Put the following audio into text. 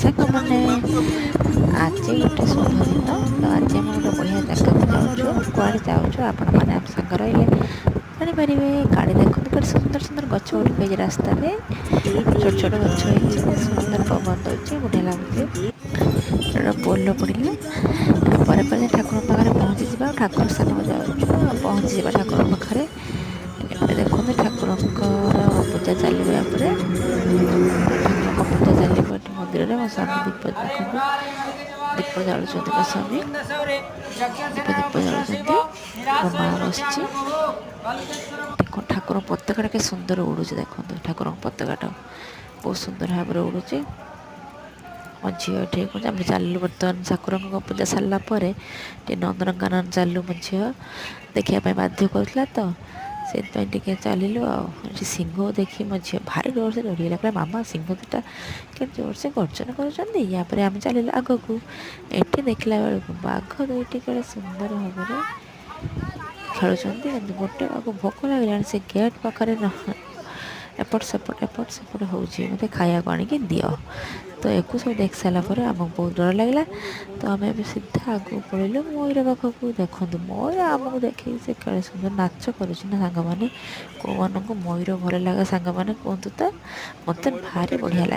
ସାଙ୍ଗମାନେ ଆଜି ଗୋଟେ ଶୁଭ ଦିନ ତ ଆଜି ଆମେ ଗୋଟେ ବଢ଼ିଆ ଜାଗାକୁ ଯାଉଛୁ। କୁଆଡ଼େ ଯାଉଛୁ ଆପଣମାନେ ଆମ ସାଙ୍ଗ ରହିଲେ ଜାଣିପାରିବେ। ଗାଡ଼ି ଦେଖନ୍ତୁ କେତେ ସୁନ୍ଦର ସୁନ୍ଦର ଗଛ ଗୁଡ଼ିକ ହେଇଛି ରାସ୍ତାରେ, ଛୋଟ ଛୋଟ ଗଛ ହେଇଛି, ସୁନ୍ଦର ପବନ ଦେଉଛି, ବଢ଼ିଆ ଲାଗୁଛି। ଗୋଟେ ପୋଲ ପଡ଼ିଲା ପରେ ପରେ ଠାକୁରଙ୍କ ପାଖରେ ପହଞ୍ଚିଯିବା। ଆଉ ଠାକୁର ସ୍ଥାନକୁ ଯାଉଛୁ ଆଉ ପହଞ୍ଚିଯିବା ଠାକୁରଙ୍କ ପାଖରେ। ଏବେ ଦେଖନ୍ତୁ ଠାକୁରଙ୍କର ପୂଜା ଚାଲିବ ପରେ। ଠାକୁରଙ୍କ ପୂଜା ଚାଲିବ ଏଠି ମନ୍ଦିରରେ। ମୋ ସ୍ୱାମୀ ଦୀପ ଦେଖନ୍ତୁ, ଦୀପ ଜାଳୁଛନ୍ତି ମୋ ସ୍ୱାମୀ, ଦୀପ ଜାଳୁଛନ୍ତି। ମୋ ମା ବସିଛି। ଦେଖନ୍ତୁ ଠାକୁରଙ୍କ ପତାକାଟା କେତେ ସୁନ୍ଦର ଉଡ଼ୁଛି। ଦେଖନ୍ତୁ ଠାକୁରଙ୍କ ପତାକାଟା ବହୁତ ସୁନ୍ଦର ଭାବରେ ଉଡ଼ୁଛି। ମୋ ଝିଅ ଏଠି କହୁଛି ଆମେ ଚାଲିଲୁ ବର୍ତ୍ତମାନ ଠାକୁରଙ୍କ ପୂଜା ସାରିଲା ପରେ ଟିକେ ନନ୍ଦନକାନନ ଚାଲିଲୁ। ମୋ ଝିଅ ଦେଖିବା ପାଇଁ ବାଧ୍ୟ କରୁଥିଲା ତ ସେଥିପାଇଁ ଟିକେ ଚାଲିଲୁ। ଆଉ ଏଠି ସିଂହ ଦେଖି ମୋ ଝିଅ ଭାରି ଜୋରସେ ଡରିଗଲା, କହିଲା ମାମା ସିଂହ ଦୁଇଟା କେତେ ଜୋରସେ ଗର୍ଜନ କରୁଛନ୍ତି। ୟା ପରେ ଆମେ ଚାଲିଲୁ ଆଗକୁ। ଏଠି ଦେଖିଲା ବେଳକୁ ବାଘ ଦୁଇଟି କେଡ଼େ ସୁନ୍ଦର ଭାବରେ ଖେଳୁଛନ୍ତି। କିନ୍ତୁ ଗୋଟେ ବାଘ ଭୋକ ଲାଗିଲାଣି, ସେ ଗେଟ୍ ପାଖରେ ଏପଟ ସେପଟ ହେଉଛି, ମୋତେ ଖାଇବାକୁ ଆଣିକି ଦିଅ। ତ ୟାକୁ ସବୁ ଦେଖି ସାରିଲା ପରେ ଆମକୁ ବହୁତ ଡର ଲାଗିଲା। ତ ଆମେ ଏବେ ସିଧା ଆଗକୁ ପଳେଇଲୁ ମୟୂର ପାଖକୁ। ଦେଖନ୍ତୁ ମୟୂର ଆମକୁ ଦେଖିକି ସେ କେଡ଼େ ସୁନ୍ଦର ନାଚ କରୁଛି ନା ସାଙ୍ଗମାନେ। କେଉଁମାନଙ୍କୁ ମୟୂର ଭଲ ଲାଗେ ସାଙ୍ଗମାନେ କୁହନ୍ତୁ ତ, ମୋତେ ଭାରି ବଢ଼ିଆ ଲାଗେ।